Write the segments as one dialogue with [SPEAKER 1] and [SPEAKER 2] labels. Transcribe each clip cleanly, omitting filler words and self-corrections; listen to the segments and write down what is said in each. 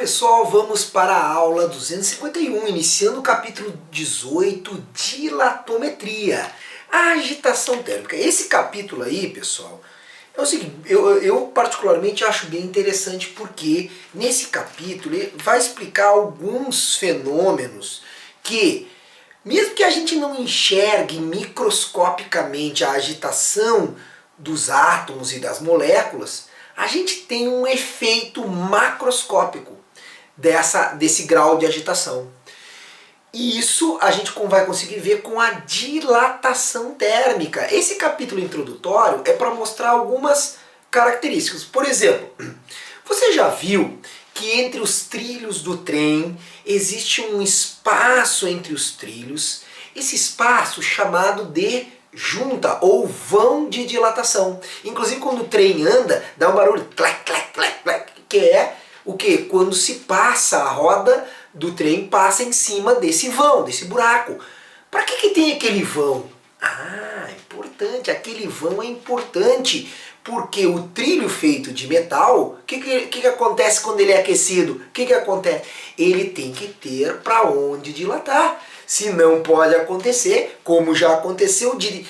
[SPEAKER 1] pessoal, vamos para a aula 251, iniciando o capítulo 18, dilatometria, a agitação térmica. Esse capítulo aí, pessoal, é o seguinte, eu particularmente acho bem interessante porque nesse capítulo ele vai explicar alguns fenômenos que, mesmo que a gente não enxergue microscopicamente a agitação dos átomos e das moléculas, a gente tem um efeito macroscópico desse grau de agitação. E isso a gente vai conseguir ver com a dilatação térmica. Esse capítulo introdutório é para mostrar algumas características. Por exemplo, você já viu que entre os trilhos do trem existe um espaço entre os trilhos, esse espaço chamado de junta ou vão de dilatação. Inclusive quando o trem anda, dá um barulho clac, clac, clac, clac, que é o que? Quando se passa, a roda do trem passa em cima desse vão, desse buraco. Para que tem aquele vão? Ah, importante, aquele vão é importante, porque o trilho feito de metal, o que acontece quando ele é aquecido? O que acontece? Ele tem que ter para onde dilatar. Se não pode acontecer, como já aconteceu, de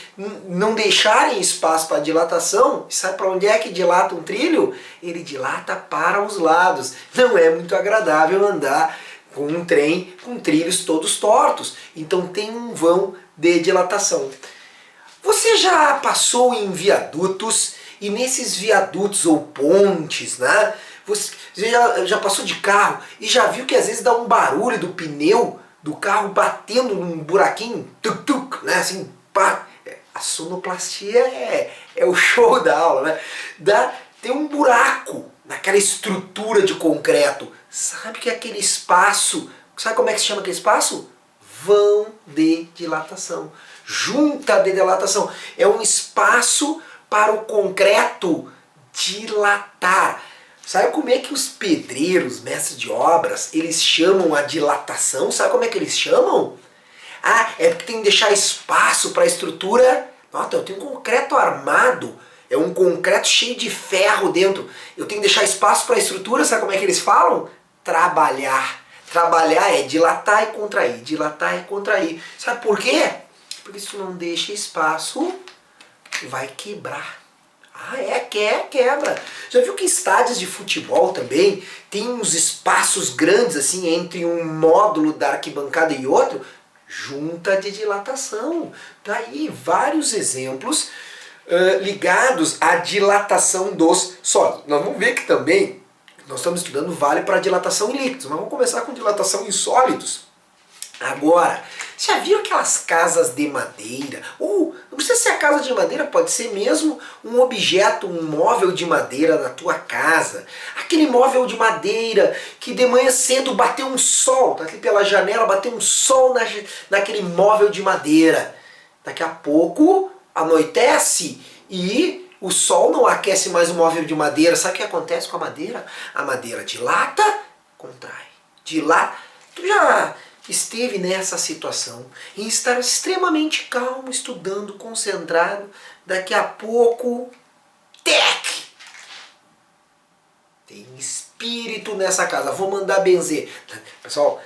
[SPEAKER 1] não deixarem espaço para dilatação, sabe para onde é que dilata um trilho? Ele dilata para os lados. Não é muito agradável andar com um trem com trilhos todos tortos. Então tem um vão de dilatação. Você já passou em viadutos e nesses viadutos ou pontes, né? Você já passou de carro e já viu que às vezes dá um barulho do pneu do carro batendo num buraquinho, tuk tuk, né? Assim, pá. A sonoplastia é o show da aula, né? Tem um buraco naquela estrutura de concreto. Sabe que é aquele espaço, sabe como é que se chama aquele espaço? Vão de dilatação. Junta de dilatação. É um espaço para o concreto dilatar. Sabe como é que os pedreiros, mestres de obras, eles chamam a dilatação? Sabe como é que eles chamam? Ah, é porque tem que deixar espaço para a estrutura. Nossa, eu tenho um concreto armado, é um concreto cheio de ferro dentro. Eu tenho que deixar espaço para a estrutura, sabe como é que eles falam? Trabalhar. Trabalhar é dilatar e contrair, dilatar e contrair. Sabe por quê? Porque se tu não deixa espaço, vai quebrar. Ah, quebra. Já viu que em estádios de futebol também tem uns espaços grandes assim entre um módulo da arquibancada e outro? Junta de dilatação. Daí vários exemplos ligados à dilatação dos sólidos. Nós vamos ver que também nós estamos estudando vale para dilatação em líquidos, mas vamos começar com dilatação em sólidos. Agora, já viram aquelas casas de madeira? Ou não precisa ser a casa de madeira, pode ser mesmo um objeto, um móvel de madeira na tua casa. Aquele móvel de madeira que de manhã cedo bateu um sol, tá aqui pela janela, bateu um sol naquele móvel de madeira. Daqui a pouco anoitece e o sol não aquece mais o móvel de madeira. Sabe o que acontece com a madeira? A madeira dilata, contrai. Dilata. Tu já esteve nessa situação, em estar extremamente calmo, estudando, concentrado, daqui a pouco, tec! Tem espírito nessa casa, vou mandar benzer. Pessoal,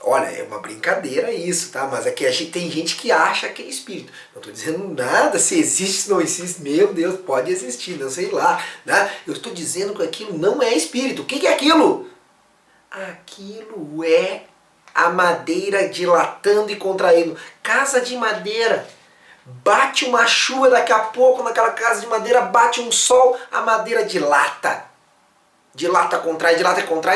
[SPEAKER 1] olha, é uma brincadeira isso, tá? Mas aqui tem gente que acha que é espírito. Não estou dizendo nada, se existe, se não existe, meu Deus, pode existir, não sei lá, né? Eu estou dizendo que aquilo não é espírito. O que é aquilo? Aquilo é a madeira dilatando e contraindo. Casa de madeira. Bate uma chuva daqui a pouco naquela casa de madeira, bate um sol, a madeira dilata. Dilata, contrai,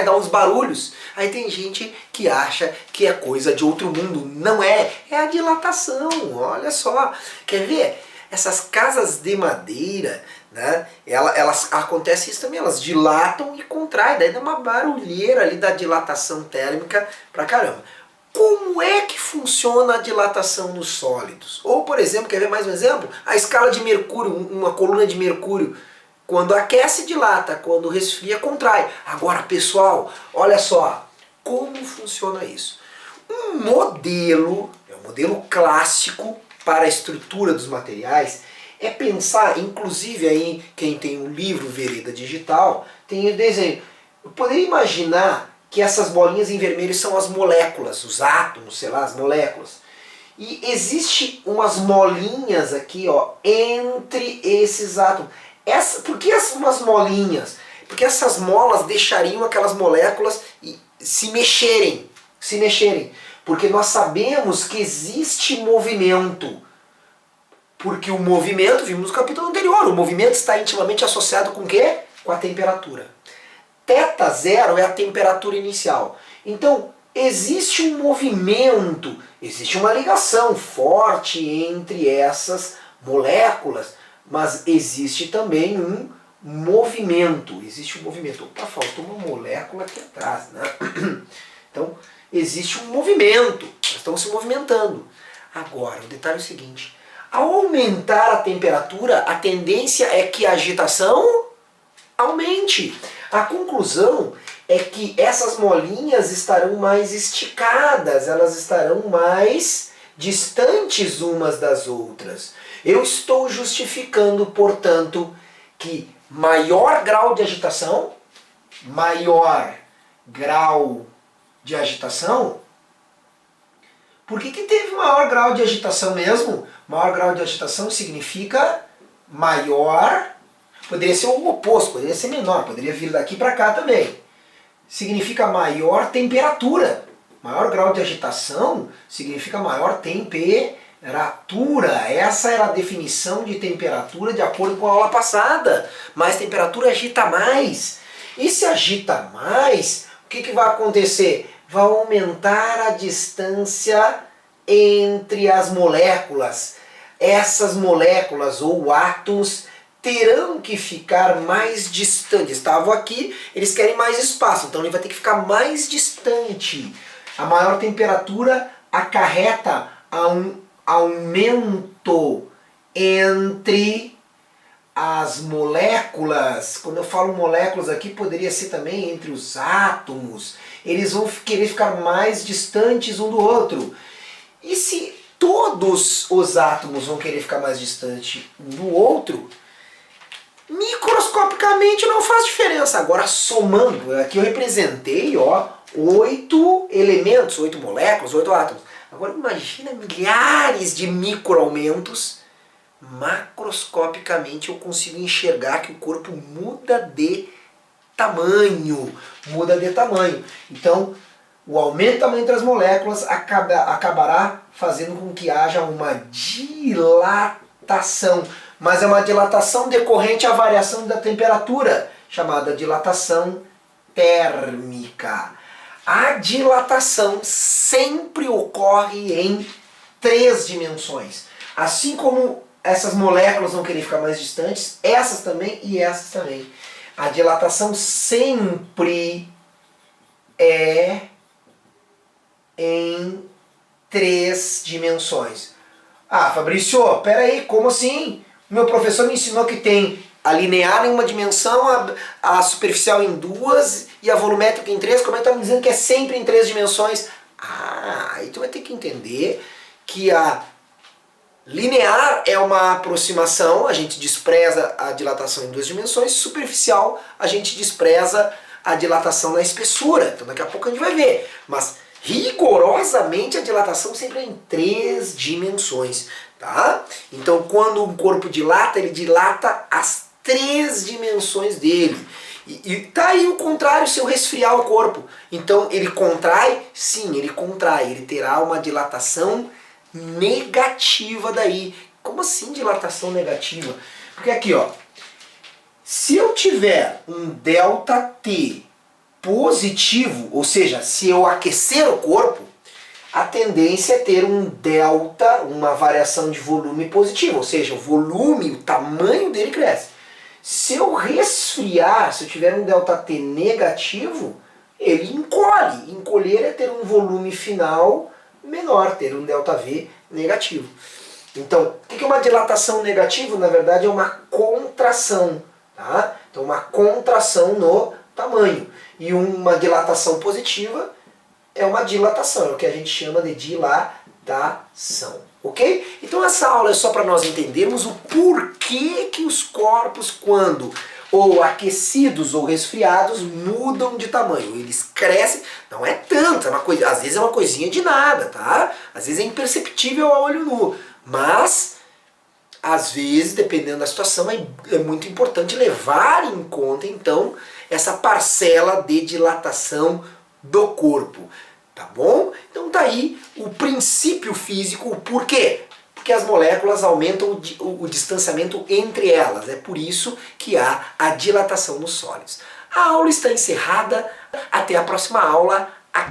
[SPEAKER 1] dá uns barulhos. Aí tem gente que acha que é coisa de outro mundo. Não é, é a dilatação. Olha só. Quer ver? Essas casas de madeira, né, elas acontece isso também, elas dilatam e contraem, daí dá uma barulheira ali da dilatação térmica pra caramba. Como é que funciona a dilatação nos sólidos? Ou, por exemplo, quer ver mais um exemplo? A escala de mercúrio, uma coluna de mercúrio. Quando aquece, dilata, quando resfria, contrai. Agora, pessoal, olha só, como funciona isso? Um modelo clássico para a estrutura dos materiais é pensar, inclusive aí quem tem o livro Vereda Digital, tem o desenho. Eu poderia imaginar que essas bolinhas em vermelho são as moléculas, os átomos, sei lá, as moléculas. E existe umas molinhas aqui, ó, entre esses átomos. Por que umas molinhas? Porque essas molas deixariam aquelas moléculas se mexerem. Se mexerem. Porque nós sabemos que existe movimento. Porque o movimento, vimos no capítulo anterior, o movimento está intimamente associado com o quê? Com a temperatura. θ0 é a temperatura inicial. Então, existe um movimento, existe uma ligação forte entre essas moléculas, mas existe também um movimento. Existe um movimento. Opa, faltou uma molécula aqui atrás, né? Então, existe um movimento. Nós estamos se movimentando. Agora, o detalhe é o seguinte. Ao aumentar a temperatura, a tendência é que a agitação aumente. A conclusão é que essas molinhas estarão mais esticadas, elas estarão mais distantes umas das outras. Eu estou justificando, portanto, que maior grau de agitação, por que teve maior grau de agitação mesmo? Maior grau de agitação significa maior, poderia ser o oposto, poderia ser menor, poderia vir daqui para cá também. Significa maior temperatura. Maior grau de agitação significa maior temperatura. Essa era a definição de temperatura de acordo com a aula passada. Mais temperatura agita mais. E se agita mais, o que vai acontecer? Vai aumentar a distância entre as moléculas. Essas moléculas ou átomos terão que ficar mais distantes. Estavam aqui, eles querem mais espaço, então ele vai ter que ficar mais distante. A maior temperatura acarreta a um aumento entre as moléculas. Quando eu falo moléculas aqui, poderia ser também entre os átomos. Eles vão querer ficar mais distantes um do outro. E se todos os átomos vão querer ficar mais distante um do outro, microscopicamente não faz diferença. Agora somando, aqui eu representei 8 elementos, 8 moléculas, 8 átomos. Agora imagina milhares de microaumentos. Macroscopicamente eu consigo enxergar que o corpo muda de tamanho. Então, o aumento do tamanho das moléculas acabará fazendo com que haja uma dilatação. Mas é uma dilatação decorrente à variação da temperatura, chamada dilatação térmica. A dilatação sempre ocorre em 3 dimensões. Assim como essas moléculas vão querer ficar mais distantes, essas também e essas também. A dilatação sempre é em 3 dimensões. Ah, Fabrício, peraí, como assim? Meu professor me ensinou que tem a linear em uma dimensão, a superficial em 2 e a volumétrica em 3. Como é que tá me dizendo que é sempre em 3 dimensões? Ah, aí tu vai ter que entender que a linear é uma aproximação, a gente despreza a dilatação em 2 dimensões, superficial a gente despreza a dilatação na espessura. Então daqui a pouco a gente vai ver. Mas rigorosamente a dilatação sempre é em 3 dimensões. Tá? Então quando um corpo dilata, ele dilata as 3 dimensões dele. E tá aí o contrário se eu resfriar o corpo. Então ele contrai? Sim, ele contrai. Ele terá uma dilatação negativa daí. Como assim dilatação negativa? Porque aqui, ó, se eu tiver um ΔT positivo, ou seja, se eu aquecer o corpo, a tendência é ter um delta, uma variação de volume positivo, ou seja, o volume, o tamanho dele cresce. Se eu resfriar, se eu tiver um ΔT negativo, ele encolhe. Encolher é ter um volume final menor, ter um ΔV negativo. Então, o que é uma dilatação negativa? Na verdade é uma contração. Tá? Então uma contração no tamanho. E uma dilatação positiva é uma dilatação, é o que a gente chama de dilatação. Ok? Então essa aula é só para nós entendermos o porquê que os corpos, quando ou aquecidos ou resfriados, mudam de tamanho. Eles crescem, não é tanto, é uma coisa, às vezes é uma coisinha de nada, tá? Às vezes é imperceptível a olho nu, mas às vezes, dependendo da situação, é muito importante levar em conta, então, essa parcela de dilatação do corpo, tá bom? Então tá aí o princípio físico, o porquê? Porque as moléculas aumentam o distanciamento entre elas, é por isso que há a dilatação nos sólidos. A aula está encerrada, até a próxima aula.